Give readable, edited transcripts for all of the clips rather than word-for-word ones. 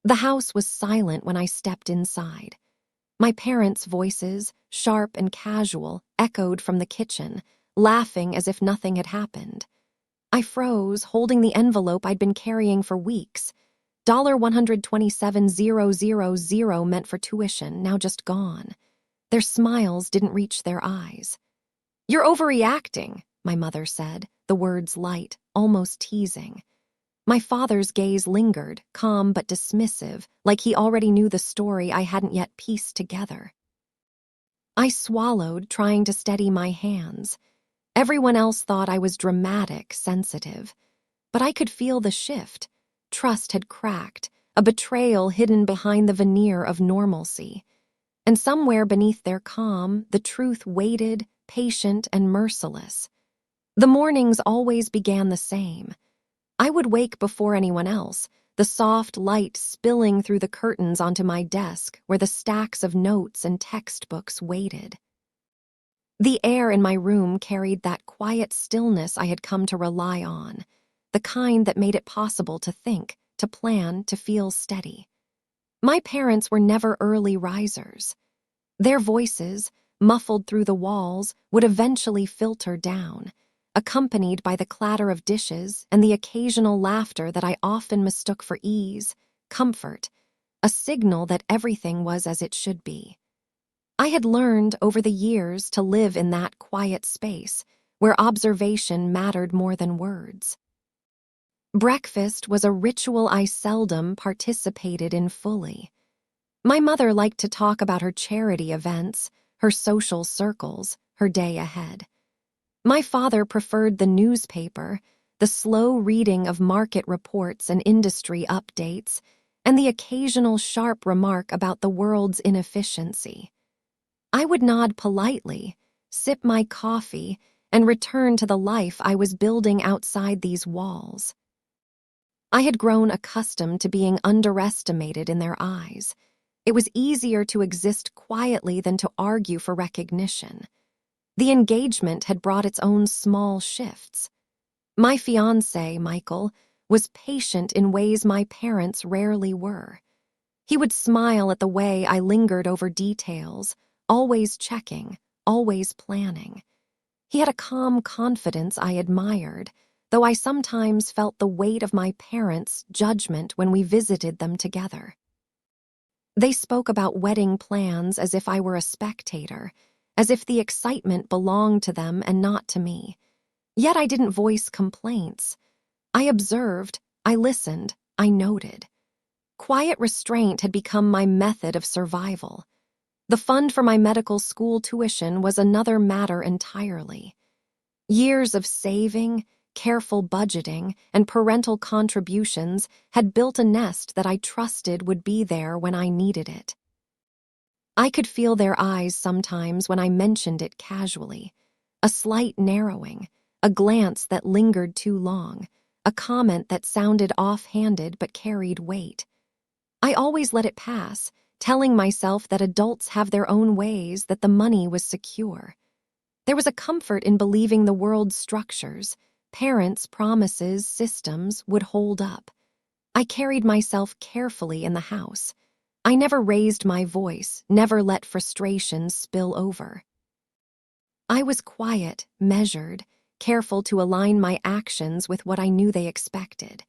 The house was silent when I stepped inside. My parents' voices, sharp and casual, echoed from the kitchen, laughing as if nothing had happened. I froze, holding the envelope I'd been carrying for weeks. $127,000 meant for tuition, now just gone. Their smiles didn't reach their eyes. "You're overreacting," my mother said, the words light, almost teasing. My father's gaze lingered, calm but dismissive, like he already knew the story I hadn't yet pieced together. I swallowed, trying to steady my hands. Everyone else thought I was dramatic, sensitive. But I could feel the shift. Trust had cracked, a betrayal hidden behind the veneer of normalcy. And somewhere beneath their calm, the truth waited, patient and merciless. The mornings always began the same. I would wake before anyone else, the soft light spilling through the curtains onto my desk where the stacks of notes and textbooks waited. The air in my room carried that quiet stillness I had come to rely on, the kind that made it possible to think, to plan, to feel steady. My parents were never early risers. Their voices, muffled through the walls, would eventually filter down, accompanied by the clatter of dishes and the occasional laughter that I often mistook for ease, comfort, a signal that everything was as it should be. I had learned over the years to live in that quiet space where observation mattered more than words. Breakfast was a ritual I seldom participated in fully. My mother liked to talk about her charity events, her social circles, her day ahead. My father preferred the newspaper, the slow reading of market reports and industry updates, and the occasional sharp remark about the world's inefficiency. I would nod politely, sip my coffee, and return to the life I was building outside these walls. I had grown accustomed to being underestimated in their eyes. It was easier to exist quietly than to argue for recognition. The engagement had brought its own small shifts. My fiancé, Michael, was patient in ways my parents rarely were. He would smile at the way I lingered over details, always checking, always planning. He had a calm confidence I admired, though I sometimes felt the weight of my parents' judgment when we visited them together. They spoke about wedding plans as if I were a spectator, as if the excitement belonged to them and not to me. Yet I didn't voice complaints. I observed, I listened, I noted. Quiet restraint had become my method of survival. The fund for my medical school tuition was another matter entirely. Years of saving, careful budgeting, and parental contributions had built a nest that I trusted would be there when I needed it. I could feel their eyes sometimes when I mentioned it casually, a slight narrowing, a glance that lingered too long, a comment that sounded offhanded but carried weight. I always let it pass, telling myself that adults have their own ways, that the money was secure. There was a comfort in believing the world's structures, parents' promises, systems would hold up. I carried myself carefully in the house. I never raised my voice, never let frustration spill over. I was quiet, measured, careful to align my actions with what I knew they expected.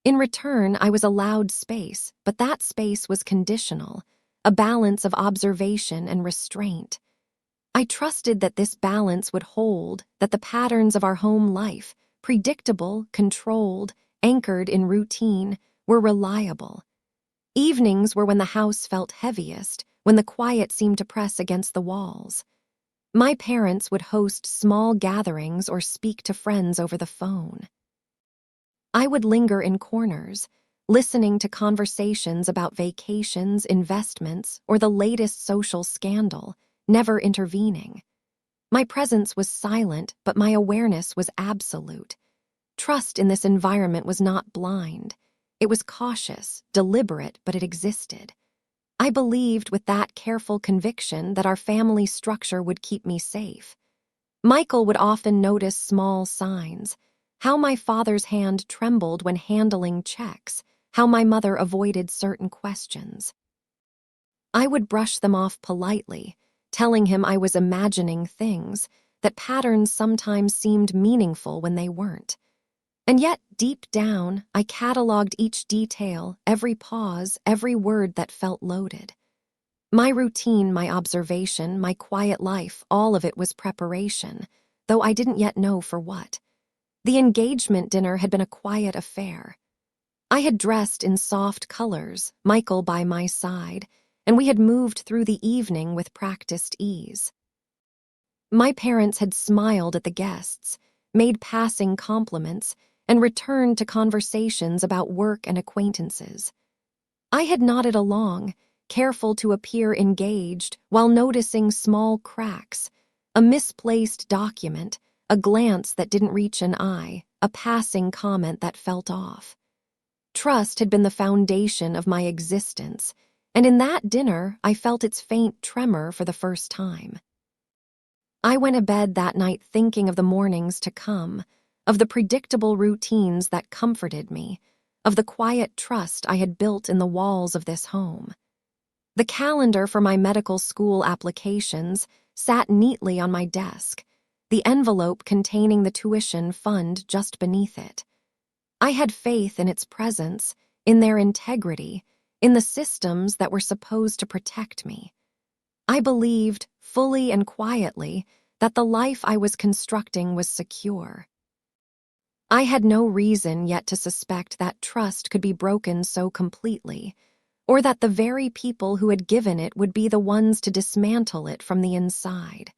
In return, I was allowed space, but that space was conditional, a balance of observation and restraint. I trusted that this balance would hold, that the patterns of our home life, predictable, controlled, anchored in routine, were reliable. Evenings were when the house felt heaviest, when the quiet seemed to press against the walls. My parents would host small gatherings or speak to friends over the phone. I would linger in corners, listening to conversations about vacations, investments, or the latest social scandal, never intervening. My presence was silent, but my awareness was absolute. Trust in this environment was not blind. It was cautious, deliberate, but it existed. I believed with that careful conviction that our family structure would keep me safe. Michael would often notice small signs, how my father's hand trembled when handling checks, how my mother avoided certain questions. I would brush them off politely, telling him I was imagining things, that patterns sometimes seemed meaningful when they weren't. And yet, deep down, I cataloged each detail, every pause, every word that felt loaded. My routine, my observation, my quiet life, all of it was preparation, though I didn't yet know for what. The engagement dinner had been a quiet affair. I had dressed in soft colors, Michael by my side, and we had moved through the evening with practiced ease. My parents had smiled at the guests, made passing compliments, and returned to conversations about work and acquaintances. I had nodded along, careful to appear engaged while noticing small cracks, a misplaced document, a glance that didn't reach an eye, a passing comment that felt off. Trust had been the foundation of my existence, and in that dinner I felt its faint tremor for the first time. I went to bed that night thinking of the mornings to come, of the predictable routines that comforted me, of the quiet trust I had built in the walls of this home. The calendar for my medical school applications sat neatly on my desk, the envelope containing the tuition fund just beneath it. I had faith in its presence, in their integrity, in the systems that were supposed to protect me. I believed, fully and quietly, that the life I was constructing was secure. I had no reason yet to suspect that trust could be broken so completely, or that the very people who had given it would be the ones to dismantle it from the inside.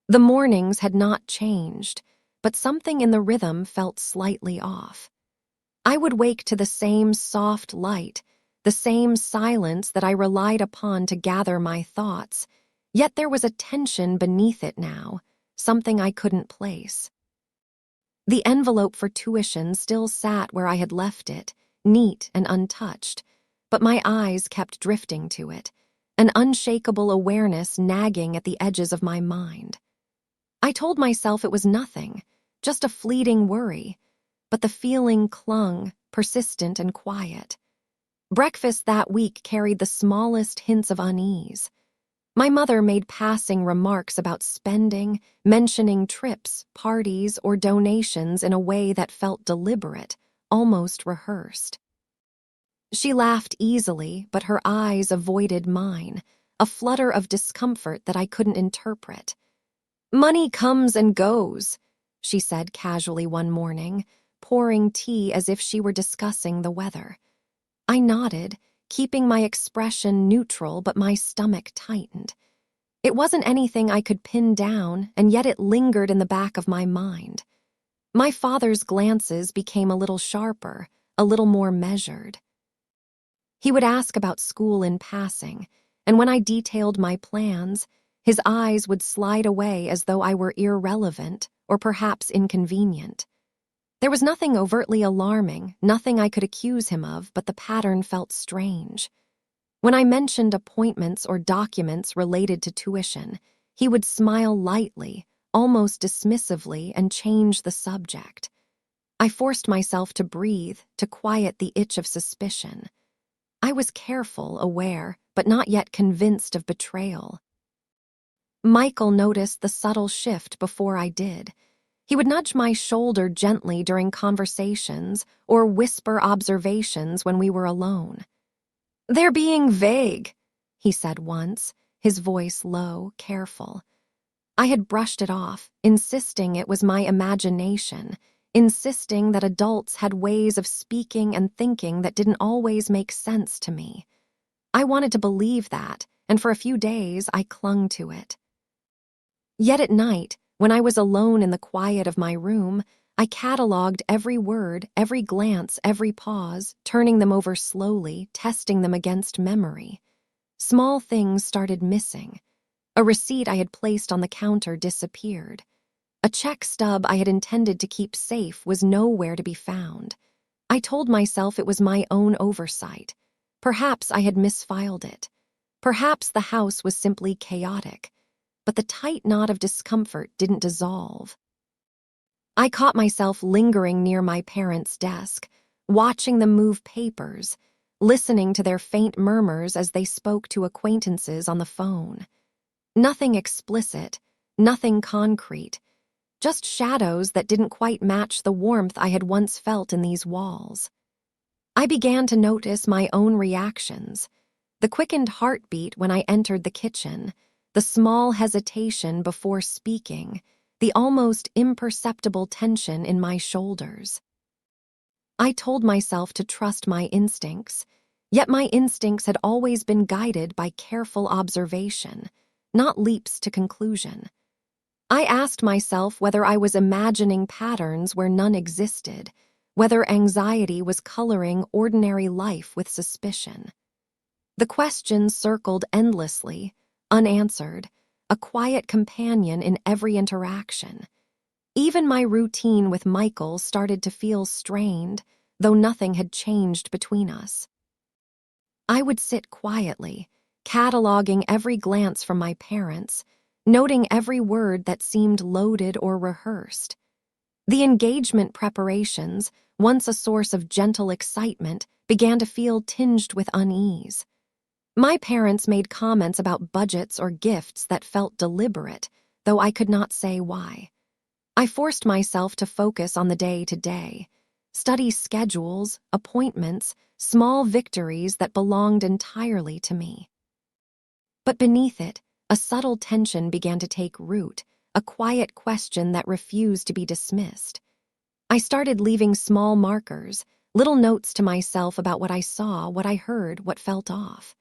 The mornings had not changed, but something in the rhythm felt slightly off. I would wake to the same soft light, the same silence that I relied upon to gather my thoughts, yet there was a tension beneath it now, something I couldn't place. The envelope for tuition still sat where I had left it, neat and untouched, but my eyes kept drifting to it, an unshakable awareness nagging at the edges of my mind. I told myself it was nothing, just a fleeting worry, but the feeling clung, persistent and quiet. Breakfast that week carried the smallest hints of unease. My mother made passing remarks about spending, mentioning trips, parties, or donations in a way that felt deliberate, almost rehearsed. She laughed easily, but her eyes avoided mine, a flutter of discomfort that I couldn't interpret. "Money comes and goes," she said casually one morning, pouring tea as if she were discussing the weather. I nodded, keeping my expression neutral, but my stomach tightened. It wasn't anything I could pin down, and yet it lingered in the back of my mind. My father's glances became a little sharper, a little more measured. He would ask about school in passing, and when I detailed my plans, his eyes would slide away as though I were irrelevant or perhaps inconvenient. There was nothing overtly alarming, nothing I could accuse him of, but the pattern felt strange. When I mentioned appointments or documents related to tuition, he would smile lightly, almost dismissively, and change the subject. I forced myself to breathe, to quiet the itch of suspicion. I was careful, aware, but not yet convinced of betrayal. Michael noticed the subtle shift before I did. He would nudge my shoulder gently during conversations or whisper observations when we were alone. "They're being vague," he said once, his voice low, careful. I had brushed it off, insisting it was my imagination, insisting that adults had ways of speaking and thinking that didn't always make sense to me. I wanted to believe that, and for a few days I clung to it. Yet at night, when I was alone in the quiet of my room, I cataloged every word, every glance, every pause, turning them over slowly, testing them against memory. Small things started missing. A receipt I had placed on the counter disappeared. A check stub I had intended to keep safe was nowhere to be found. I told myself it was my own oversight. Perhaps I had misfiled it. Perhaps the house was simply chaotic. But the tight knot of discomfort didn't dissolve. I caught myself lingering near my parents' desk, watching them move papers, listening to their faint murmurs as they spoke to acquaintances on the phone. Nothing explicit, nothing concrete, just shadows that didn't quite match the warmth I had once felt in these walls. I began to notice my own reactions, the quickened heartbeat when I entered the kitchen, the small hesitation before speaking, the almost imperceptible tension in my shoulders. I told myself to trust my instincts, yet my instincts had always been guided by careful observation, not leaps to conclusion. I asked myself whether I was imagining patterns where none existed, whether anxiety was coloring ordinary life with suspicion. The questions circled endlessly, unanswered, a quiet companion in every interaction. Even my routine with Michael started to feel strained, though nothing had changed between us. I would sit quietly, cataloging every glance from my parents, noting every word that seemed loaded or rehearsed. The engagement preparations, once a source of gentle excitement, began to feel tinged with unease. My parents made comments about budgets or gifts that felt deliberate, though I could not say why. I forced myself to focus on the day-to-day, study schedules, appointments, small victories that belonged entirely to me. But beneath it, a subtle tension began to take root, a quiet question that refused to be dismissed. I started leaving small markers, little notes to myself about what I saw, what I heard, what felt off.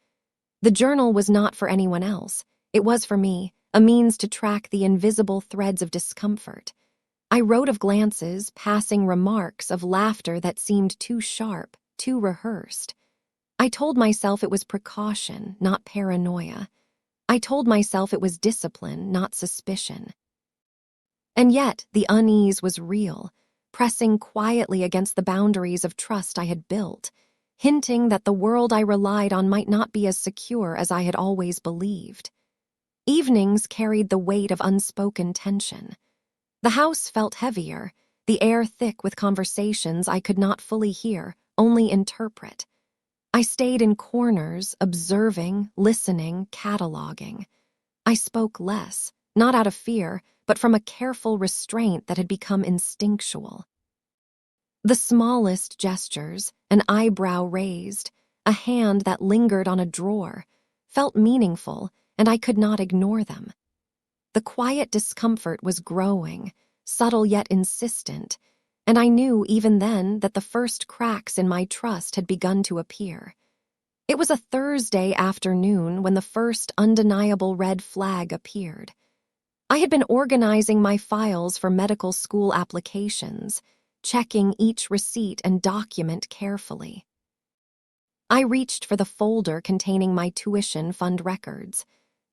The journal was not for anyone else. It was for me, a means to track the invisible threads of discomfort. I wrote of glances, passing remarks, of laughter that seemed too sharp, too rehearsed. I told myself it was precaution, not paranoia. I told myself it was discipline, not suspicion. And yet, the unease was real, pressing quietly against the boundaries of trust I had built, hinting that the world I relied on might not be as secure as I had always believed. Evenings carried the weight of unspoken tension. The house felt heavier, the air thick with conversations I could not fully hear, only interpret. I stayed in corners, observing, listening, cataloging. I spoke less, not out of fear, but from a careful restraint that had become instinctual. The smallest gestures, an eyebrow raised, a hand that lingered on a drawer, felt meaningful, and I could not ignore them. The quiet discomfort was growing, subtle yet insistent, and I knew even then that the first cracks in my trust had begun to appear. It was a Thursday afternoon when the first undeniable red flag appeared. I had been organizing my files for medical school applications, checking each receipt and document carefully. I reached for the folder containing my tuition fund records.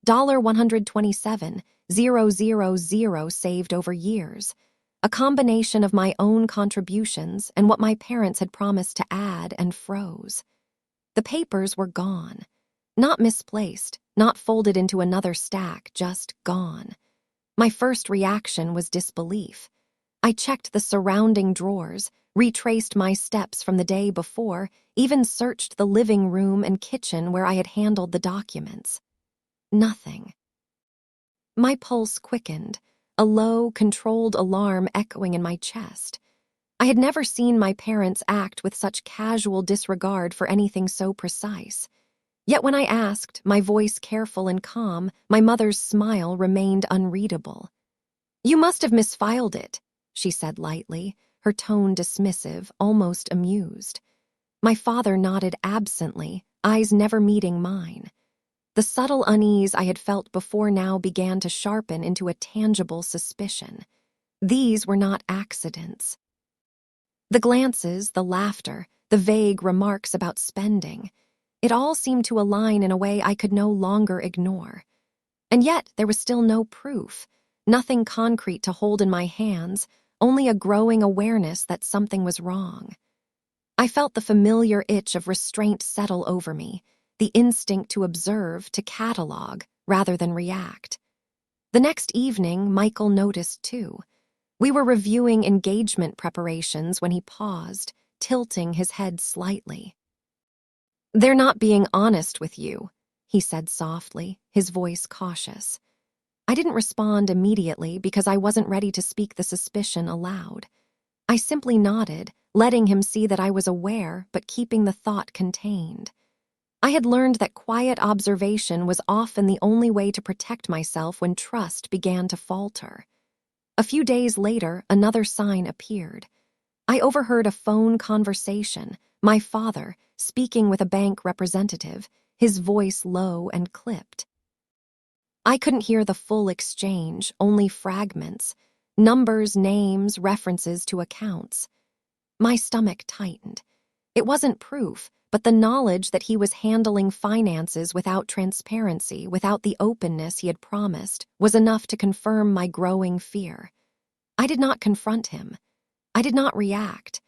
$127,000 saved over years, a combination of my own contributions and what my parents had promised to add, and froze. The papers were gone. Not misplaced, not folded into another stack, just gone. My first reaction was disbelief. I checked the surrounding drawers, retraced my steps from the day before, even searched the living room and kitchen where I had handled the documents. Nothing. My pulse quickened, a low, controlled alarm echoing in my chest. I had never seen my parents act with such casual disregard for anything so precise. Yet when I asked, my voice careful and calm, my mother's smile remained unreadable. "You must have misfiled it," she said lightly, her tone dismissive, almost amused. My father nodded absently, eyes never meeting mine. The subtle unease I had felt before now began to sharpen into a tangible suspicion. These were not accidents. The glances, the laughter, the vague remarks about spending, it all seemed to align in a way I could no longer ignore. And yet there was still no proof, nothing concrete to hold in my hands, only a growing awareness that something was wrong. I felt the familiar itch of restraint settle over me, the instinct to observe, to catalog, rather than react. The next evening, Michael noticed too. We were reviewing engagement preparations when he paused, tilting his head slightly. "They're not being honest with you," he said softly, his voice cautious. I didn't respond immediately because I wasn't ready to speak the suspicion aloud. I simply nodded, letting him see that I was aware but keeping the thought contained. I had learned that quiet observation was often the only way to protect myself when trust began to falter. A few days later, another sign appeared. I overheard a phone conversation, my father speaking with a bank representative, his voice low and clipped. I couldn't hear the full exchange, only fragments, numbers, names, references to accounts. My stomach tightened. It wasn't proof, but the knowledge that he was handling finances without transparency, without the openness he had promised, was enough to confirm my growing fear. I did not confront him. I did not react.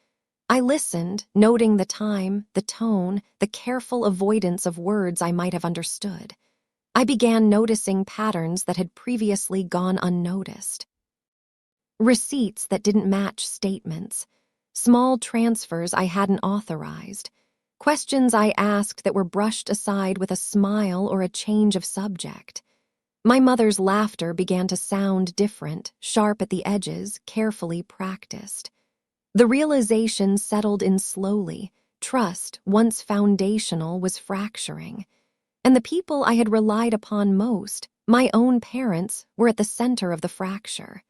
I listened, noting the time, the tone, the careful avoidance of words I might have understood. I began noticing patterns that had previously gone unnoticed. Receipts that didn't match statements, small transfers I hadn't authorized, questions I asked that were brushed aside with a smile or a change of subject. My mother's laughter began to sound different, sharp at the edges, carefully practiced. The realization settled in slowly. Trust, once foundational, was fracturing. And the people I had relied upon most, my own parents, were at the center of the fracture.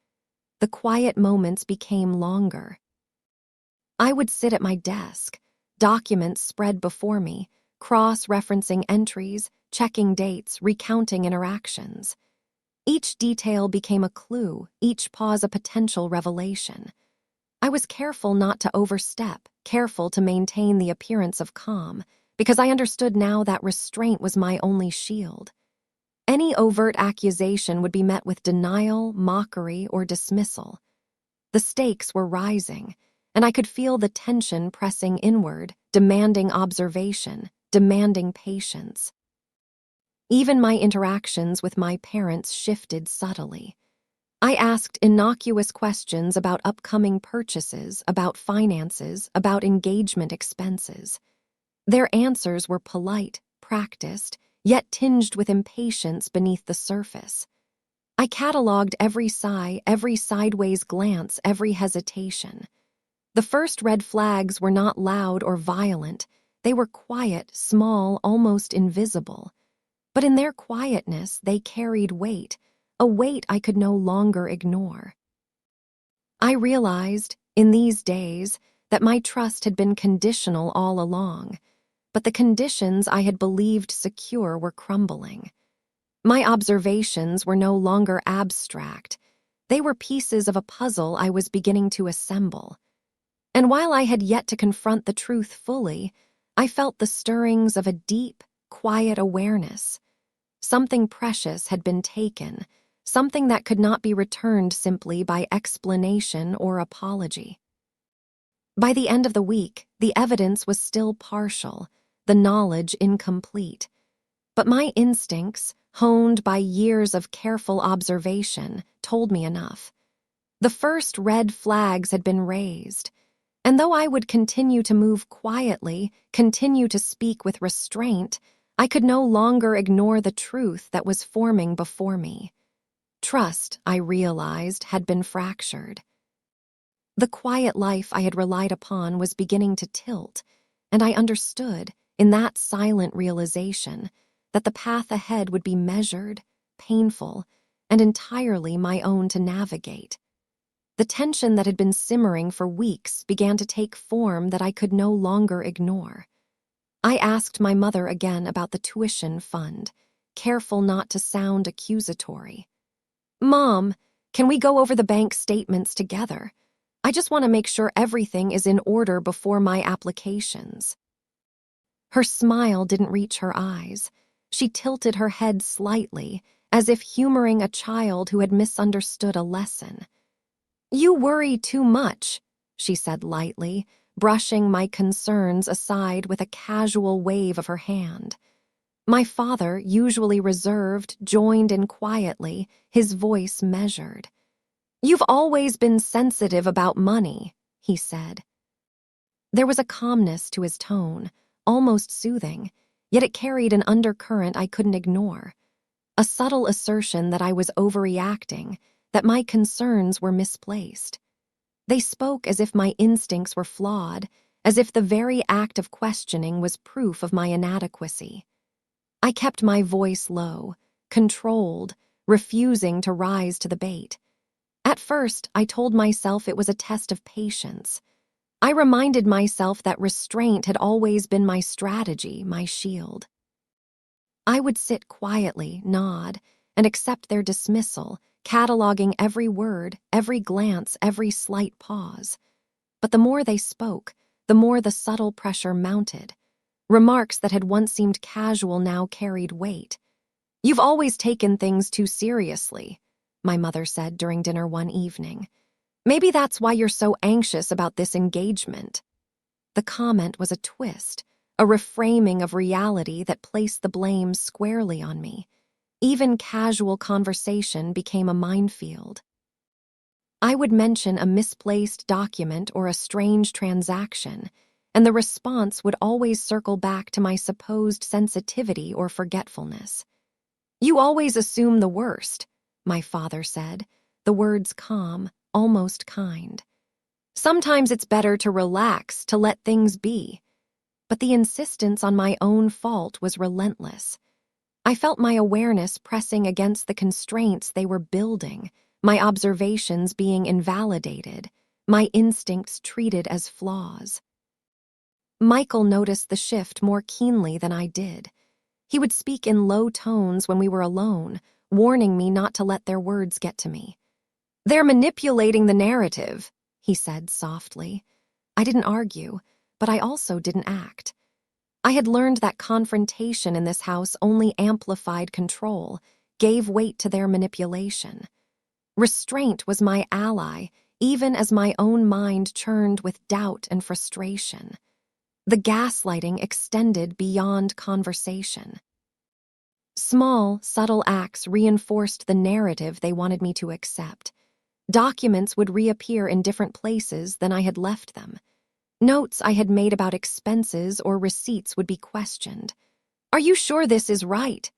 The quiet moments became longer. I would sit at my desk, documents spread before me, cross-referencing entries, checking dates, recounting interactions. Each detail became a clue, each pause a potential revelation. I was careful not to overstep, careful to maintain the appearance of calm, because I understood now that restraint was my only shield. Any overt accusation would be met with denial, mockery, or dismissal. The stakes were rising, and I could feel the tension pressing inward, demanding observation, demanding patience. Even my interactions with my parents shifted subtly. I asked innocuous questions about upcoming purchases, about finances, about engagement expenses. Their answers were polite, practiced, yet tinged with impatience beneath the surface. I cataloged every sigh, every sideways glance, every hesitation. The first red flags were not loud or violent. They were quiet, small, almost invisible. But in their quietness, they carried weight, a weight I could no longer ignore. I realized, in these days, that my trust had been conditional all along, but the conditions I had believed secure were crumbling. My observations were no longer abstract. They were pieces of a puzzle I was beginning to assemble. And while I had yet to confront the truth fully, I felt the stirrings of a deep, quiet awareness. Something precious had been taken, something that could not be returned simply by explanation or apology. By the end of the week, the evidence was still partial, the knowledge incomplete. But my instincts, honed by years of careful observation, told me enough. The first red flags had been raised, and though I would continue to move quietly, continue to speak with restraint, I could no longer ignore the truth that was forming before me. Trust, I realized, had been fractured. The quiet life I had relied upon was beginning to tilt, and I understood, in that silent realization, that the path ahead would be measured, painful, and entirely my own to navigate. The tension that had been simmering for weeks began to take form that I could no longer ignore. I asked my mother again about the tuition fund, careful not to sound accusatory. "Mom, can we go over the bank statements together? I just want to make sure everything is in order before my applications." Her smile didn't reach her eyes. She tilted her head slightly, as if humoring a child who had misunderstood a lesson. "You worry too much," she said lightly, brushing my concerns aside with a casual wave of her hand. My father, usually reserved, joined in quietly, his voice measured. "You've always been sensitive about money," he said. There was a calmness to his tone, almost soothing, yet it carried an undercurrent I couldn't ignore. A subtle assertion that I was overreacting, that my concerns were misplaced. They spoke as if my instincts were flawed, as if the very act of questioning was proof of my inadequacy. I kept my voice low, controlled, refusing to rise to the bait. At first, I told myself it was a test of patience. I reminded myself that restraint had always been my strategy, my shield. I would sit quietly, nod, and accept their dismissal, cataloging every word, every glance, every slight pause. But the more they spoke, the more the subtle pressure mounted. Remarks that had once seemed casual now carried weight. "You've always taken things too seriously," my mother said during dinner one evening. "Maybe that's why you're so anxious about this engagement." The comment was a twist, a reframing of reality that placed the blame squarely on me. Even casual conversation became a minefield. I would mention a misplaced document or a strange transaction, and the response would always circle back to my supposed sensitivity or forgetfulness. "You always assume the worst," my father said, the words calm, almost kind. "Sometimes it's better to relax, to let things be." But the insistence on my own fault was relentless. I felt my awareness pressing against the constraints they were building, my observations being invalidated, my instincts treated as flaws. Michael noticed the shift more keenly than I did. He would speak in low tones when we were alone, warning me not to let their words get to me. "They're manipulating the narrative," he said softly. I didn't argue, but I also didn't act. I had learned that confrontation in this house only amplified control, gave weight to their manipulation. Restraint was my ally, even as my own mind churned with doubt and frustration. The gaslighting extended beyond conversation. Small, subtle acts reinforced the narrative they wanted me to accept. Documents would reappear in different places than I had left them. Notes I had made about expenses or receipts would be questioned. "Are you sure this is right?"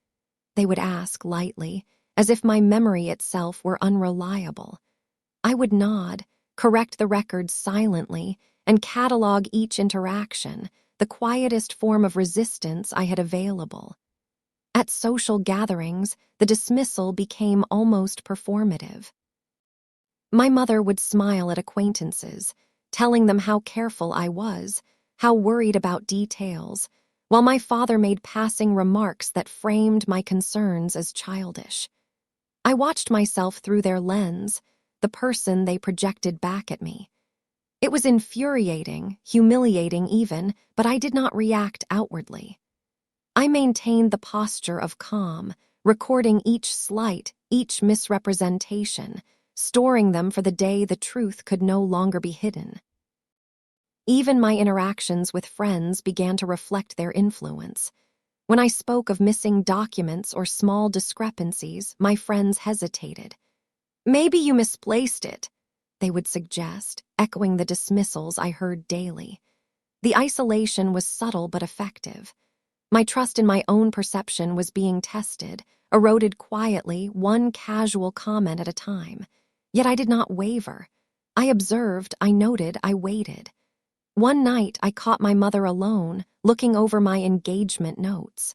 they would ask lightly, as if my memory itself were unreliable. I would nod, correct the records silently, and catalog each interaction, the quietest form of resistance I had available. At social gatherings, the dismissal became almost performative. My mother would smile at acquaintances, telling them how careful I was, how worried about details, while my father made passing remarks that framed my concerns as childish. I watched myself through their lens, the person they projected back at me. It was infuriating, humiliating even, but I did not react outwardly. I maintained the posture of calm, recording each slight, each misrepresentation, storing them for the day the truth could no longer be hidden. Even my interactions with friends began to reflect their influence. When I spoke of missing documents or small discrepancies, my friends hesitated. "Maybe you misplaced it," they would suggest, echoing the dismissals I heard daily. The isolation was subtle but effective. My trust in my own perception was being tested, eroded quietly, one casual comment at a time. Yet I did not waver. I observed, I noted, I waited. One night, I caught my mother alone, looking over my engagement notes.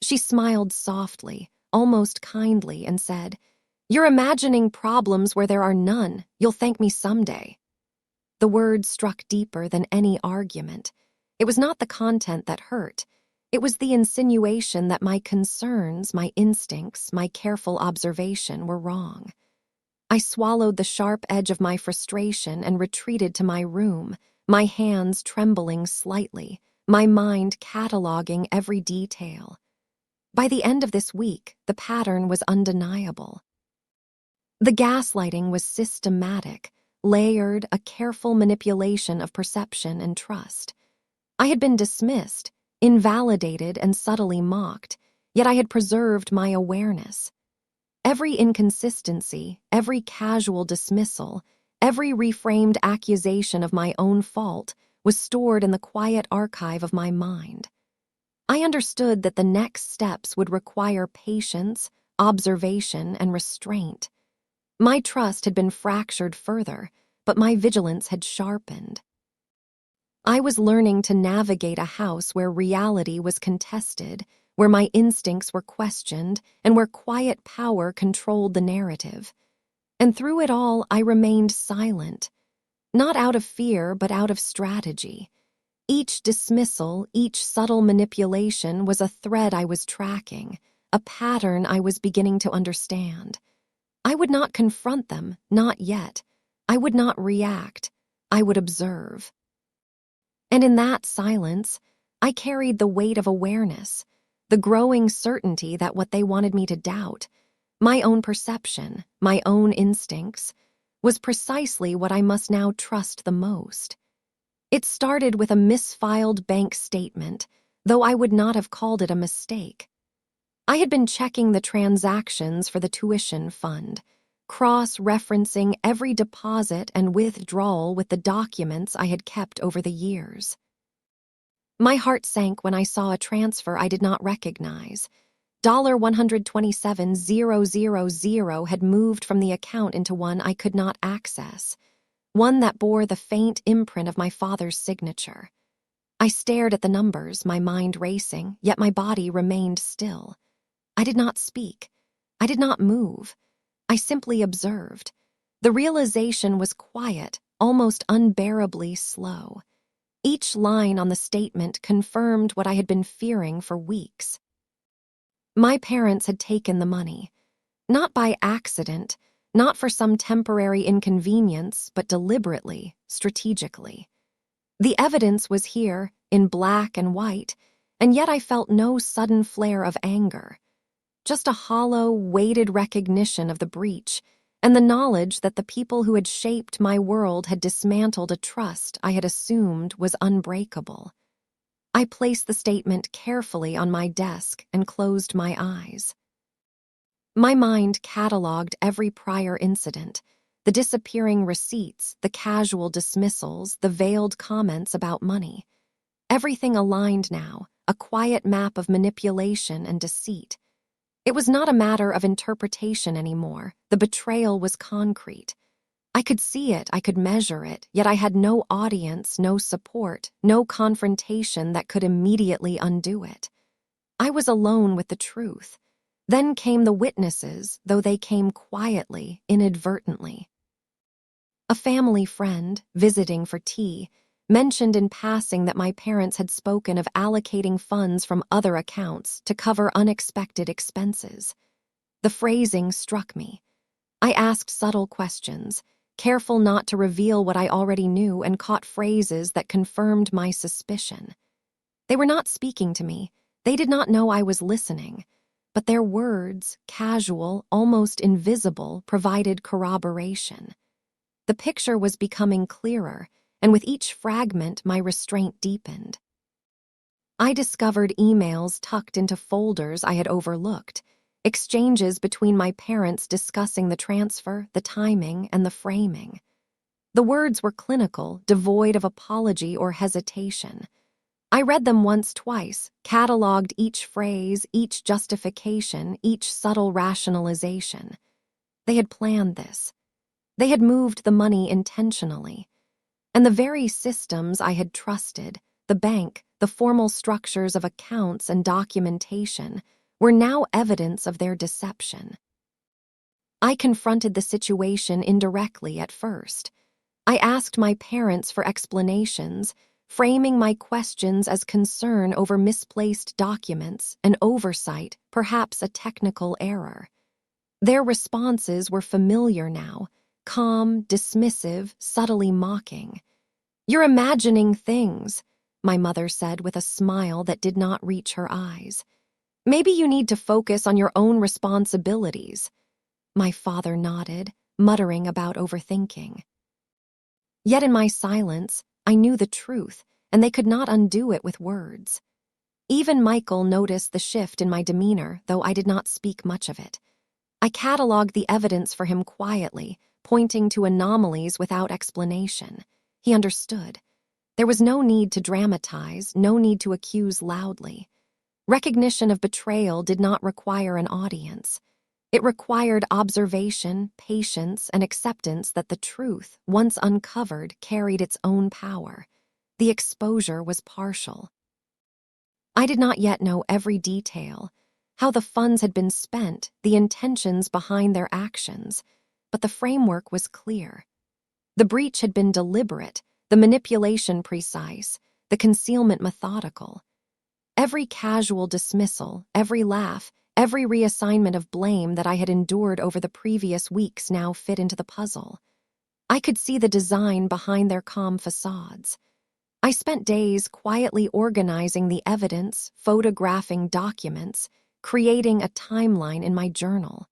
She smiled softly, almost kindly, and said, "You're imagining problems where there are none. You'll thank me someday." The words struck deeper than any argument. It was not the content that hurt. It was the insinuation that my concerns, my instincts, my careful observation were wrong. I swallowed the sharp edge of my frustration and retreated to my room, my hands trembling slightly, my mind cataloging every detail. By the end of this week, the pattern was undeniable. The gaslighting was systematic, layered, a careful manipulation of perception and trust. I had been dismissed, invalidated, and subtly mocked, yet I had preserved my awareness. Every inconsistency, every casual dismissal, every reframed accusation of my own fault was stored in the quiet archive of my mind. I understood that the next steps would require patience, observation, and restraint. My trust had been fractured further, but my vigilance had sharpened. I was learning to navigate a house where reality was contested, where my instincts were questioned, and where quiet power controlled the narrative. And through it all, I remained silent, not out of fear, but out of strategy. Each dismissal, each subtle manipulation was a thread I was tracking, a pattern I was beginning to understand. I would not confront them, not yet. I would not react. I would observe. And in that silence, I carried the weight of awareness, the growing certainty that what they wanted me to doubt, my own perception, my own instincts, was precisely what I must now trust the most. It started with a misfiled bank statement, though I would not have called it a mistake. I had been checking the transactions for the tuition fund, cross-referencing every deposit and withdrawal with the documents I had kept over the years. My heart sank when I saw a transfer I did not recognize. $127,000 had moved from the account into one I could not access, one that bore the faint imprint of my father's signature. I stared at the numbers, my mind racing, yet my body remained still. I did not speak. I did not move. I simply observed. The realization was quiet, almost unbearably slow. Each line on the statement confirmed what I had been fearing for weeks. My parents had taken the money, not by accident, not for some temporary inconvenience, but deliberately, strategically. The evidence was here, in black and white, and yet I felt no sudden flare of anger. Just a hollow, weighted recognition of the breach, and the knowledge that the people who had shaped my world had dismantled a trust I had assumed was unbreakable. I placed the statement carefully on my desk and closed my eyes. My mind cataloged every prior incident, the disappearing receipts, the casual dismissals, the veiled comments about money. Everything aligned now, a quiet map of manipulation and deceit. It was not a matter of interpretation anymore. The betrayal was concrete. I could see it, I could measure it, yet I had no audience, no support, no confrontation that could immediately undo it. I was alone with the truth. Then came the witnesses, though they came quietly, inadvertently. A family friend, visiting for tea, mentioned in passing that my parents had spoken of allocating funds from other accounts to cover unexpected expenses. The phrasing struck me. I asked subtle questions, careful not to reveal what I already knew, and caught phrases that confirmed my suspicion. They were not speaking to me. They did not know I was listening. But their words, casual, almost invisible, provided corroboration. The picture was becoming clearer, and with each fragment my restraint deepened. I discovered emails tucked into folders I had overlooked, exchanges between my parents discussing the transfer, the timing, and the framing. The words were clinical, devoid of apology or hesitation. I read them once, twice, cataloged each phrase, each justification, each subtle rationalization. They had planned this. They had moved the money intentionally. And the very systems I had trusted, the bank, the formal structures of accounts and documentation, were now evidence of their deception. I confronted the situation indirectly at first. I asked my parents for explanations, framing my questions as concern over misplaced documents, an oversight, perhaps a technical error. Their responses were familiar now, calm, dismissive, subtly mocking. "You're imagining things," my mother said with a smile that did not reach her eyes. "Maybe you need to focus on your own responsibilities." My father nodded, muttering about overthinking. Yet in my silence, I knew the truth, and they could not undo it with words. Even Michael noticed the shift in my demeanor, though I did not speak much of it. I cataloged the evidence for him quietly, pointing to anomalies without explanation. He understood. There was no need to dramatize, no need to accuse loudly. Recognition of betrayal did not require an audience. It required observation, patience, and acceptance that the truth, once uncovered, carried its own power. The exposure was partial. I did not yet know every detail, how the funds had been spent, the intentions behind their actions, but the framework was clear. The breach had been deliberate, the manipulation precise, the concealment methodical. Every casual dismissal, every laugh, every reassignment of blame that I had endured over the previous weeks now fit into the puzzle. I could see the design behind their calm facades. I spent days quietly organizing the evidence, photographing documents, creating a timeline in my journal.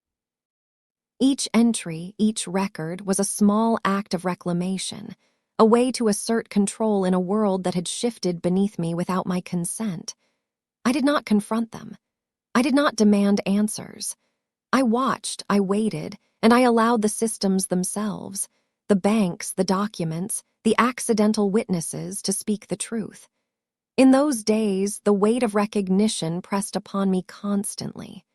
Each entry, each record was a small act of reclamation, a way to assert control in a world that had shifted beneath me without my consent. I did not confront them. I did not demand answers. I watched, I waited, and I allowed the systems themselves, the banks, the documents, the accidental witnesses to speak the truth. In those days, the weight of recognition pressed upon me constantly.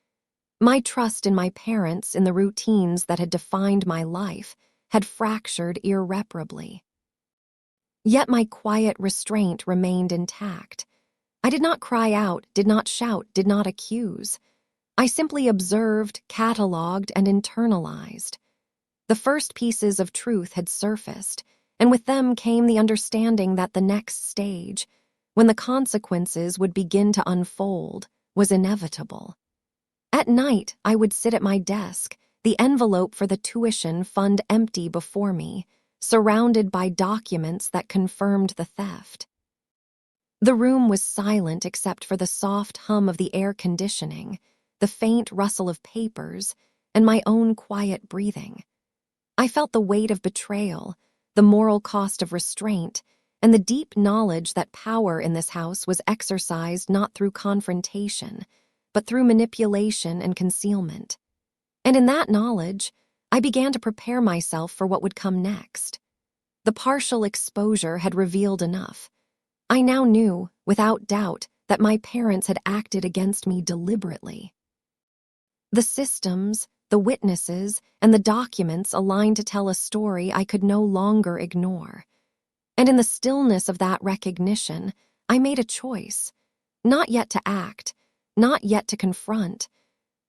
My trust in my parents, in the routines that had defined my life, had fractured irreparably. Yet my quiet restraint remained intact. I did not cry out, did not shout, did not accuse. I simply observed, catalogued, and internalized. The first pieces of truth had surfaced, and with them came the understanding that the next stage, when the consequences would begin to unfold, was inevitable. At night, I would sit at my desk, the envelope for the tuition fund empty before me, surrounded by documents that confirmed the theft. The room was silent except for the soft hum of the air conditioning, the faint rustle of papers, and my own quiet breathing. I felt the weight of betrayal, the moral cost of restraint, and the deep knowledge that power in this house was exercised not through confrontation, but through manipulation and concealment. And in that knowledge, I began to prepare myself for what would come next. The partial exposure had revealed enough. I now knew, without doubt, that my parents had acted against me deliberately. The systems, the witnesses, and the documents aligned to tell a story I could no longer ignore. And in the stillness of that recognition, I made a choice, not yet to act, not yet to confront,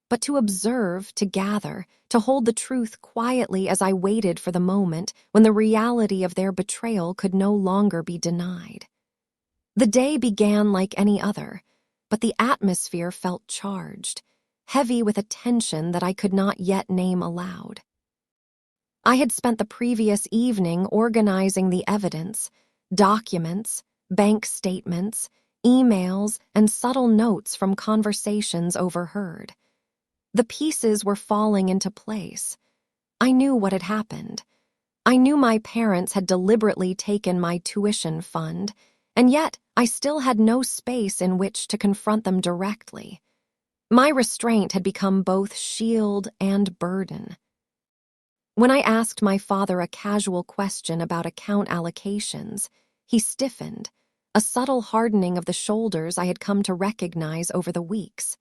but to observe, to gather, to hold the truth quietly as I waited for the moment when the reality of their betrayal could no longer be denied. The day began like any other, but the atmosphere felt charged, heavy with a tension that I could not yet name aloud. I had spent the previous evening organizing the evidence, documents, bank statements, emails, and subtle notes from conversations overheard. The pieces were falling into place. I knew what had happened. I knew my parents had deliberately taken my tuition fund, and yet I still had no space in which to confront them directly. My restraint had become both shield and burden. When I asked my father a casual question about account allocations, he stiffened, a subtle hardening of the shoulders I had come to recognize over the weeks.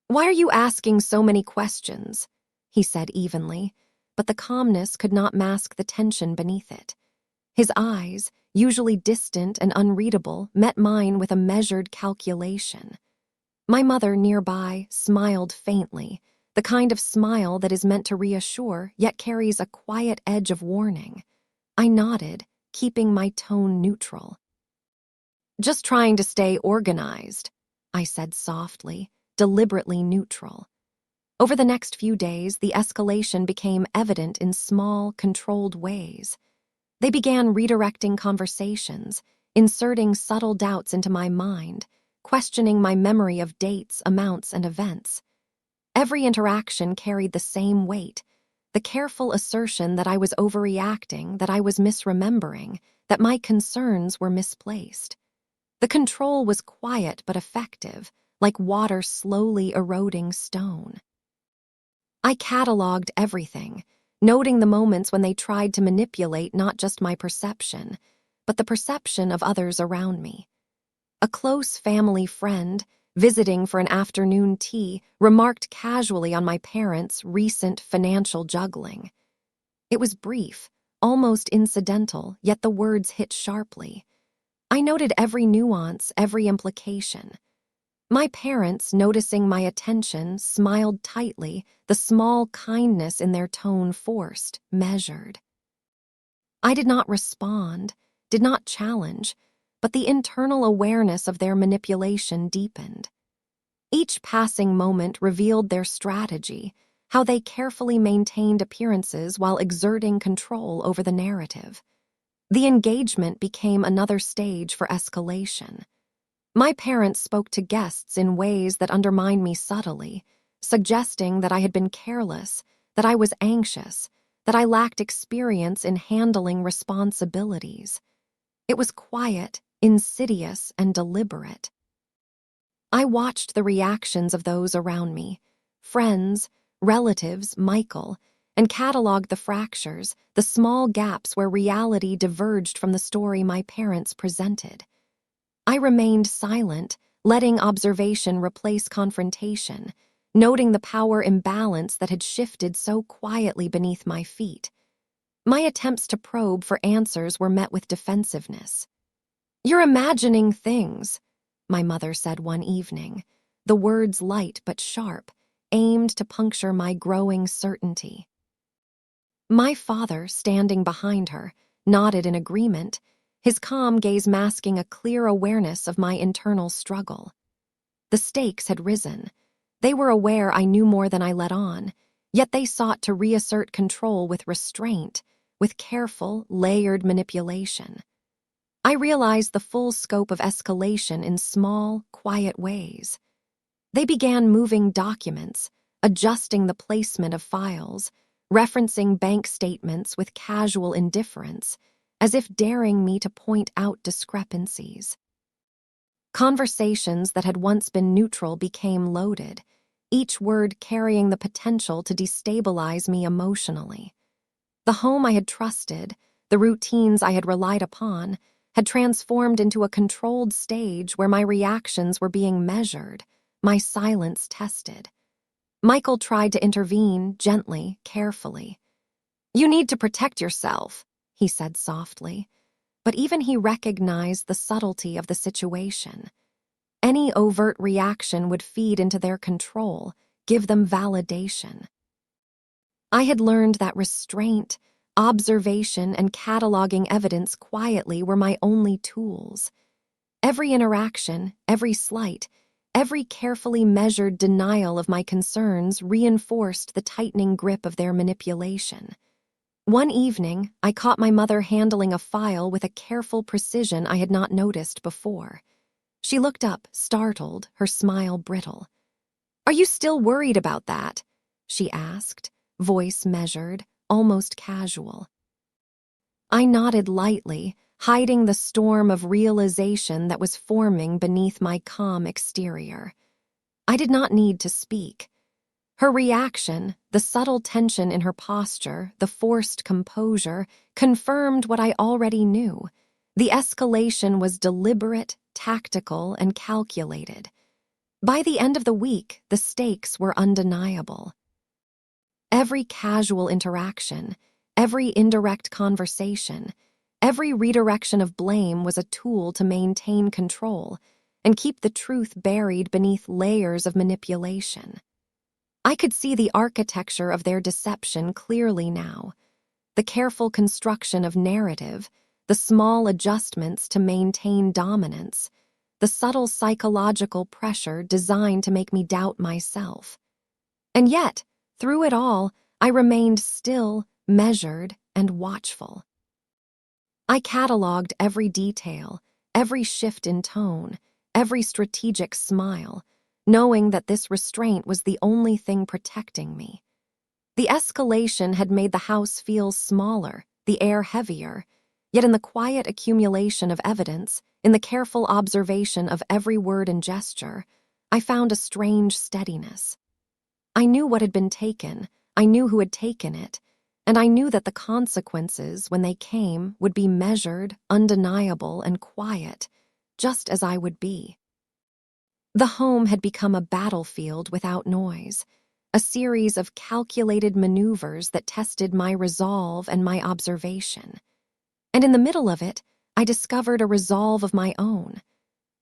"Why are you asking so many questions?" he said evenly, but the calmness could not mask the tension beneath it. His eyes, usually distant and unreadable, met mine with a measured calculation. My mother, nearby, smiled faintly, the kind of smile that is meant to reassure, yet carries a quiet edge of warning. I nodded, keeping my tone neutral. "Just trying to stay organized," I said softly, deliberately neutral. Over the next few days, the escalation became evident in small, controlled ways. They began redirecting conversations, inserting subtle doubts into my mind, questioning my memory of dates, amounts, and events. Every interaction carried the same weight, the careful assertion that I was overreacting, that I was misremembering, that my concerns were misplaced. The control was quiet but effective, like water slowly eroding stone. I catalogued everything, noting the moments when they tried to manipulate not just my perception, but the perception of others around me. A close family friend, visiting for an afternoon tea, remarked casually on my parents' recent financial juggling. It was brief, almost incidental, yet the words hit sharply. I noted every nuance, every implication. My parents, noticing my attention, smiled tightly, the small kindness in their tone forced, measured. I did not respond, did not challenge, but the internal awareness of their manipulation deepened. Each passing moment revealed their strategy, how they carefully maintained appearances while exerting control over the narrative. The engagement became another stage for escalation. My parents spoke to guests in ways that undermined me subtly, suggesting that I had been careless, that I was anxious, that I lacked experience in handling responsibilities. It was quiet, insidious, and deliberate. I watched the reactions of those around me, friends, relatives, Michael, and cataloged the fractures, the small gaps where reality diverged from the story my parents presented. I remained silent, letting observation replace confrontation, noting the power imbalance that had shifted so quietly beneath my feet. My attempts to probe for answers were met with defensiveness. "You're imagining things," my mother said one evening, the words light but sharp, aimed to puncture my growing certainty. My father, standing behind her, nodded in agreement, his calm gaze masking a clear awareness of my internal struggle. The stakes had risen. They were aware I knew more than I let on, yet they sought to reassert control with restraint, with careful, layered manipulation. I realized the full scope of escalation in small, quiet ways. They began moving documents, adjusting the placement of files, referencing bank statements with casual indifference, as if daring me to point out discrepancies. Conversations that had once been neutral became loaded, each word carrying the potential to destabilize me emotionally. The home I had trusted, the routines I had relied upon, had transformed into a controlled stage where my reactions were being measured, my silence tested. Michael tried to intervene, gently, carefully. "You need to protect yourself," he said softly, but even he recognized the subtlety of the situation. Any overt reaction would feed into their control, give them validation. I had learned that restraint, observation, and cataloging evidence quietly were my only tools. Every interaction, every slight, every carefully measured denial of my concerns reinforced the tightening grip of their manipulation. One evening, I caught my mother handling a file with a careful precision I had not noticed before. She looked up, startled, her smile brittle. "Are you still worried about that?" she asked, voice measured, almost casual. I nodded lightly, hiding the storm of realization that was forming beneath my calm exterior. I did not need to speak. Her reaction, the subtle tension in her posture, the forced composure, confirmed what I already knew. The escalation was deliberate, tactical, and calculated. By the end of the week, the stakes were undeniable. Every casual interaction, every indirect conversation, every redirection of blame was a tool to maintain control and keep the truth buried beneath layers of manipulation. I could see the architecture of their deception clearly now, the careful construction of narrative, the small adjustments to maintain dominance, the subtle psychological pressure designed to make me doubt myself. And yet, through it all, I remained still, measured, and watchful. I cataloged every detail, every shift in tone, every strategic smile, knowing that this restraint was the only thing protecting me. The escalation had made the house feel smaller, the air heavier, yet in the quiet accumulation of evidence, in the careful observation of every word and gesture, I found a strange steadiness. I knew what had been taken, I knew who had taken it, and I knew that the consequences, when they came, would be measured, undeniable, and quiet, just as I would be. The home had become a battlefield without noise, a series of calculated maneuvers that tested my resolve and my observation. And in the middle of it, I discovered a resolve of my own.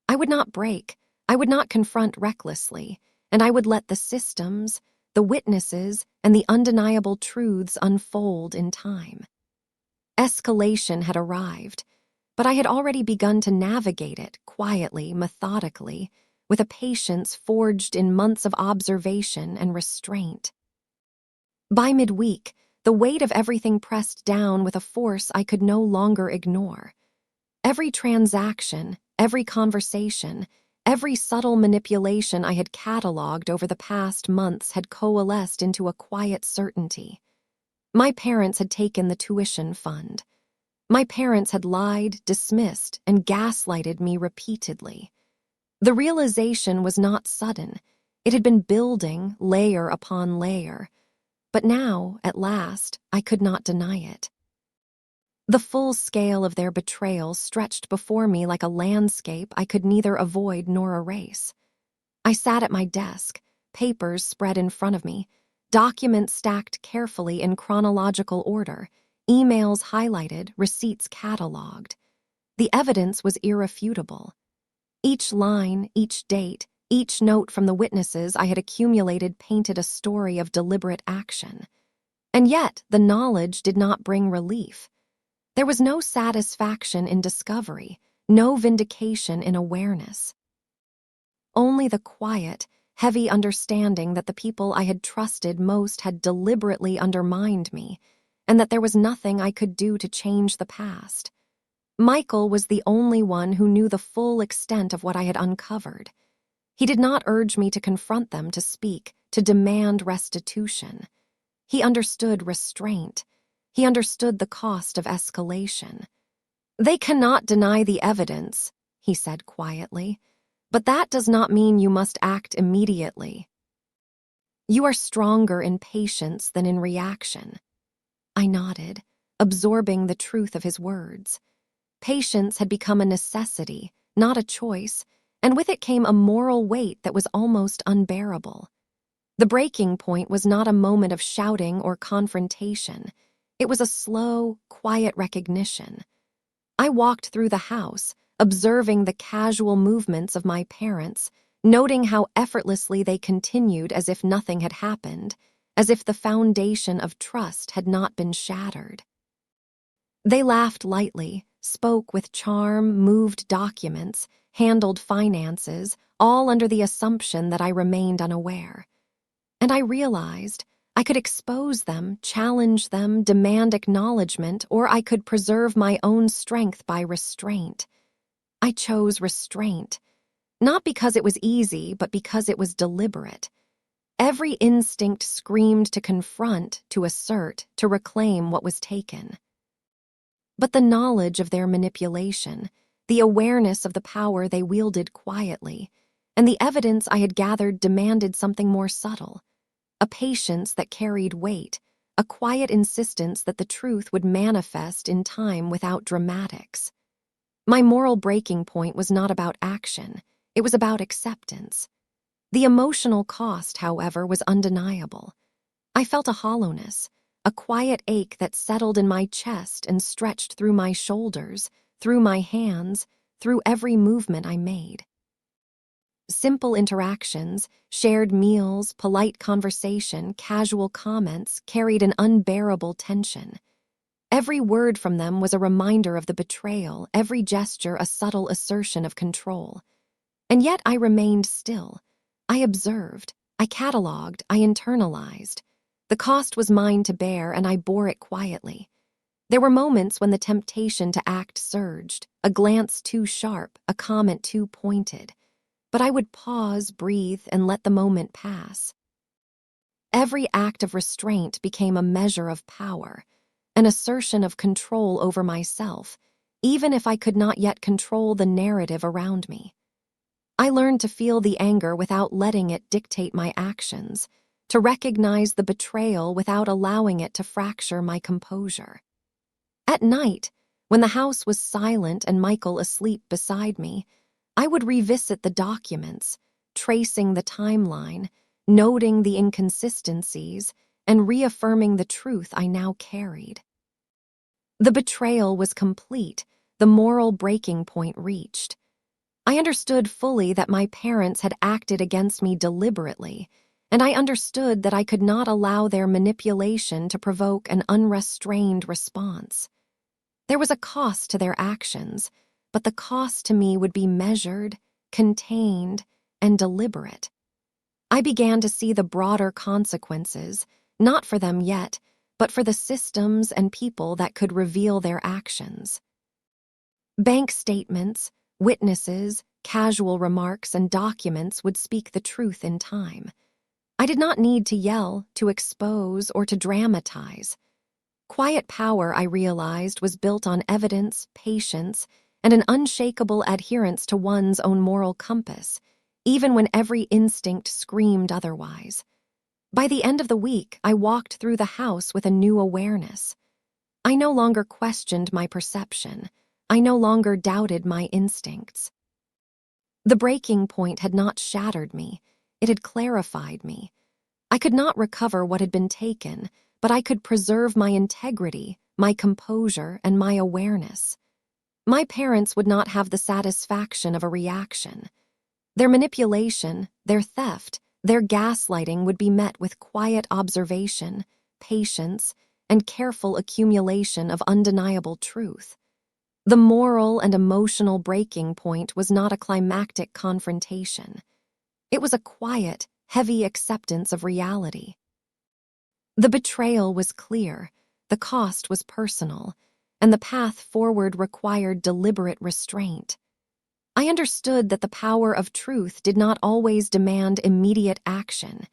I would not break, I would not confront recklessly, and I would let the systems, the witnesses, and the undeniable truths unfold in time. Escalation had arrived, but I had already begun to navigate it quietly, methodically, with a patience forged in months of observation and restraint. By midweek, the weight of everything pressed down with a force I could no longer ignore. Every transaction, every conversation, every subtle manipulation I had catalogued over the past months had coalesced into a quiet certainty. My parents had taken the tuition fund. My parents had lied, dismissed, and gaslighted me repeatedly. The realization was not sudden. It had been building layer upon layer. But now, at last, I could not deny it. The full scale of their betrayal stretched before me like a landscape I could neither avoid nor erase. I sat at my desk, papers spread in front of me, documents stacked carefully in chronological order, emails highlighted, receipts cataloged. The evidence was irrefutable. Each line, each date, each note from the witnesses I had accumulated painted a story of deliberate action. And yet, the knowledge did not bring relief. There was no satisfaction in discovery, no vindication in awareness. Only the quiet, heavy understanding that the people I had trusted most had deliberately undermined me, and that there was nothing I could do to change the past. Michael was the only one who knew the full extent of what I had uncovered. He did not urge me to confront them, to speak, to demand restitution. He understood restraint. He understood the cost of escalation. "They cannot deny the evidence," he said quietly, "but that does not mean you must act immediately. You are stronger in patience than in reaction." I nodded, absorbing the truth of his words. Patience had become a necessity, not a choice, and with it came a moral weight that was almost unbearable. The breaking point was not a moment of shouting or confrontation. It was a slow, quiet recognition. I walked through the house, observing the casual movements of my parents, noting how effortlessly they continued as if nothing had happened, as if the foundation of trust had not been shattered. They laughed lightly, spoke with charm, moved documents, handled finances, all under the assumption that I remained unaware. And I realized I could expose them, challenge them, demand acknowledgement, or I could preserve my own strength by restraint. I chose restraint, not because it was easy, but because it was deliberate. Every instinct screamed to confront, to assert, to reclaim what was taken. But the knowledge of their manipulation, the awareness of the power they wielded quietly, and the evidence I had gathered demanded something more subtle. A patience that carried weight, a quiet insistence that the truth would manifest in time without dramatics. My moral breaking point was not about action, it was about acceptance. The emotional cost, however, was undeniable. I felt a hollowness, a quiet ache that settled in my chest and stretched through my shoulders, through my hands, through every movement I made. Simple interactions, shared meals, polite conversation, casual comments carried an unbearable tension. Every word from them was a reminder of the betrayal, every gesture a subtle assertion of control. And yet I remained still. I observed, I catalogued, I internalized. The cost was mine to bear, and I bore it quietly. There were moments when the temptation to act surged, a glance too sharp, a comment too pointed. But I would pause, breathe, and let the moment pass. Every act of restraint became a measure of power, an assertion of control over myself, even if I could not yet control the narrative around me. I learned to feel the anger without letting it dictate my actions, to recognize the betrayal without allowing it to fracture my composure. At night, when the house was silent and Michael asleep beside me, I would revisit the documents, tracing the timeline, noting the inconsistencies, and reaffirming the truth I now carried. The betrayal was complete, the moral breaking point reached. I understood fully that my parents had acted against me deliberately, and I understood that I could not allow their manipulation to provoke an unrestrained response. There was a cost to their actions, but the cost to me would be measured, contained, and deliberate. I began to see the broader consequences, not for them yet, but for the systems and people that could reveal their actions. Bank statements, witnesses, casual remarks, and documents would speak the truth in time. I did not need to yell, to expose, or to dramatize. Quiet power, I realized, was built on evidence, patience, and an unshakable adherence to one's own moral compass, even when every instinct screamed otherwise. By the end of the week, I walked through the house with a new awareness. I no longer questioned my perception. I no longer doubted my instincts. The breaking point had not shattered me. It had clarified me. I could not recover what had been taken, but I could preserve my integrity, my composure, and my awareness. My parents would not have the satisfaction of a reaction. Their manipulation, their theft, their gaslighting would be met with quiet observation, patience, and careful accumulation of undeniable truth. The moral and emotional breaking point was not a climactic confrontation. It was a quiet, heavy acceptance of reality. The betrayal was clear, the cost was personal, and the path forward required deliberate restraint. I understood that the power of truth did not always demand immediate action.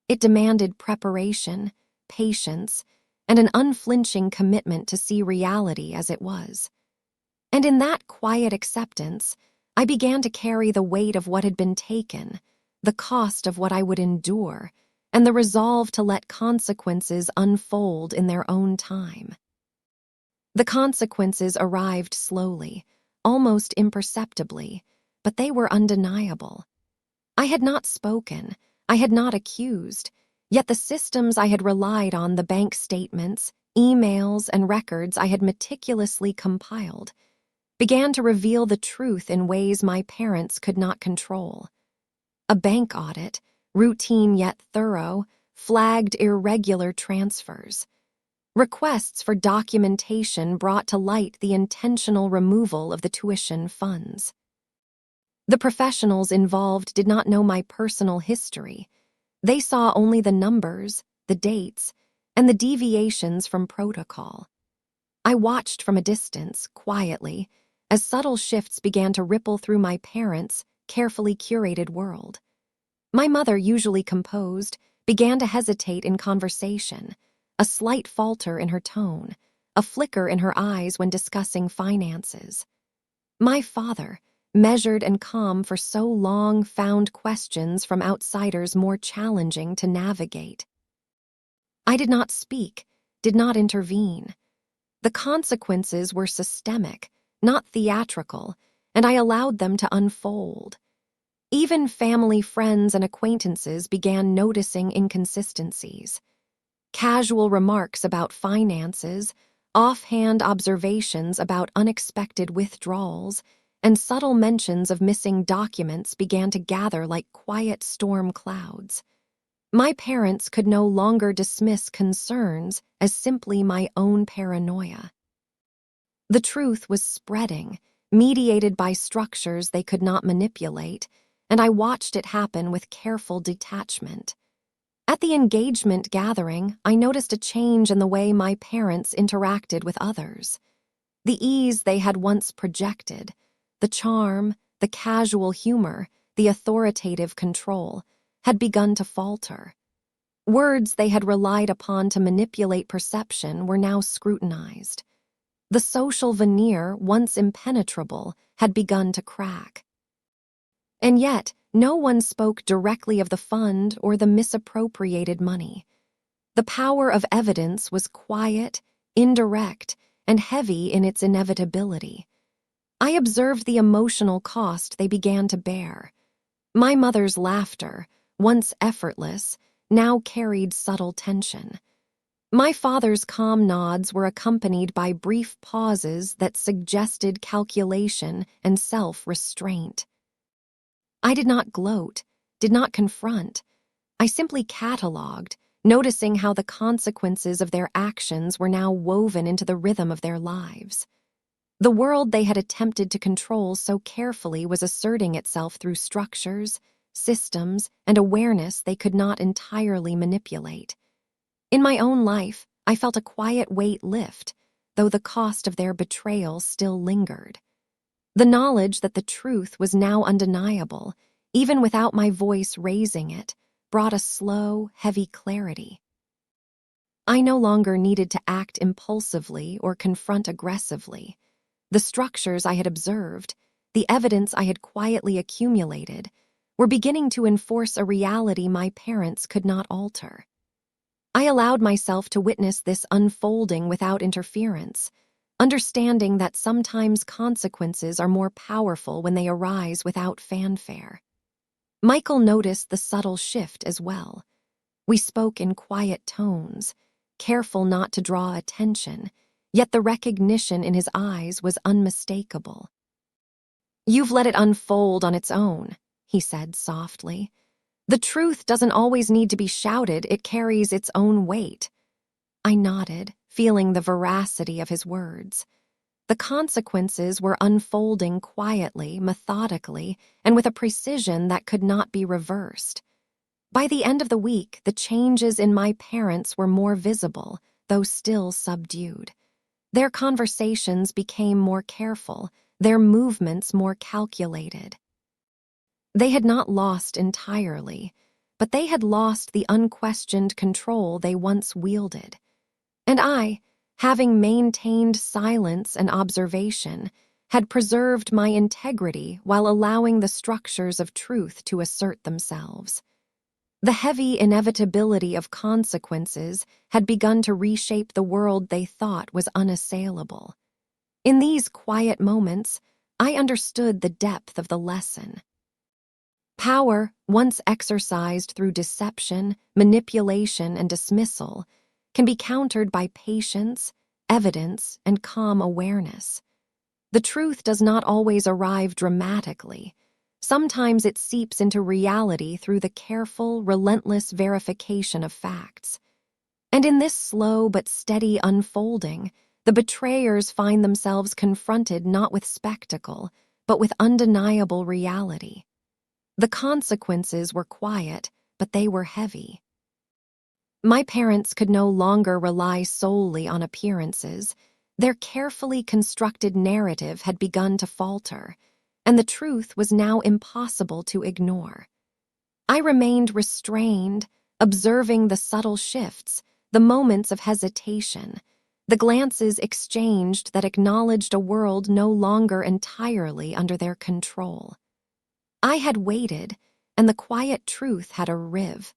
It demanded preparation, patience, and an unflinching commitment to see reality as it was. And in that quiet acceptance, I began to carry the weight of what had been taken, the cost of what I would endure, and the resolve to let consequences unfold in their own time. The consequences arrived slowly, almost imperceptibly, but they were undeniable. I had not spoken, I had not accused, yet the systems I had relied on, the bank statements, emails, and records I had meticulously compiled, began to reveal the truth in ways my parents could not control. A bank audit, routine yet thorough, flagged irregular transfers. Requests for documentation brought to light the intentional removal of the tuition funds. The professionals involved did not know my personal history. They saw only the numbers, the dates, and the deviations from protocol. I watched from a distance, quietly, as subtle shifts began to ripple through my parents' carefully curated world. My mother, usually composed, began to hesitate in conversation, a slight falter in her tone, a flicker in her eyes when discussing finances. My father, measured and calm for so long, found questions from outsiders more challenging to navigate. I did not speak, did not intervene. The consequences were systemic, not theatrical, and I allowed them to unfold. Even family, friends, and acquaintances began noticing inconsistencies. Casual remarks about finances, offhand observations about unexpected withdrawals, and subtle mentions of missing documents began to gather like quiet storm clouds. My parents could no longer dismiss concerns as simply my own paranoia. The truth was spreading, mediated by structures they could not manipulate, and I watched it happen with careful detachment. At the engagement gathering, I noticed a change in the way my parents interacted with others. The ease they had once projected, the charm, the casual humor, the authoritative control, had begun to falter. Words they had relied upon to manipulate perception were now scrutinized. The social veneer, once impenetrable, had begun to crack. And yet, no one spoke directly of the fund or the misappropriated money. The power of evidence was quiet, indirect, and heavy in its inevitability. I observed the emotional cost they began to bear. My mother's laughter, once effortless, now carried subtle tension. My father's calm nods were accompanied by brief pauses that suggested calculation and self-restraint. I did not gloat, did not confront. I simply catalogued, noticing how the consequences of their actions were now woven into the rhythm of their lives. The world they had attempted to control so carefully was asserting itself through structures, systems, and awareness they could not entirely manipulate. In my own life, I felt a quiet weight lift, though the cost of their betrayal still lingered. The knowledge that the truth was now undeniable, even without my voice raising it, brought a slow, heavy clarity. I no longer needed to act impulsively or confront aggressively. The structures I had observed, the evidence I had quietly accumulated, were beginning to enforce a reality my parents could not alter. I allowed myself to witness this unfolding without interference, understanding that sometimes consequences are more powerful when they arise without fanfare. Michael noticed the subtle shift as well. We spoke in quiet tones, careful not to draw attention, yet the recognition in his eyes was unmistakable. "You've let it unfold on its own," he said softly. "The truth doesn't always need to be shouted, it carries its own weight." I nodded, feeling the veracity of his words. The consequences were unfolding quietly, methodically, and with a precision that could not be reversed. By the end of the week, the changes in my parents were more visible, though still subdued. Their conversations became more careful, their movements more calculated. They had not lost entirely, but they had lost the unquestioned control they once wielded. And I, having maintained silence and observation, had preserved my integrity while allowing the structures of truth to assert themselves. The heavy inevitability of consequences had begun to reshape the world they thought was unassailable. In these quiet moments, I understood the depth of the lesson. Power, once exercised through deception, manipulation, and dismissal, can be countered by patience, evidence, and calm awareness. The truth does not always arrive dramatically. Sometimes it seeps into reality through the careful, relentless verification of facts. And in this slow but steady unfolding, the betrayers find themselves confronted not with spectacle, but with undeniable reality. The consequences were quiet, but they were heavy. My parents could no longer rely solely on appearances. Their carefully constructed narrative had begun to falter, and the truth was now impossible to ignore. I remained restrained, observing the subtle shifts, the moments of hesitation, the glances exchanged that acknowledged a world no longer entirely under their control. I had waited, and the quiet truth had a riv.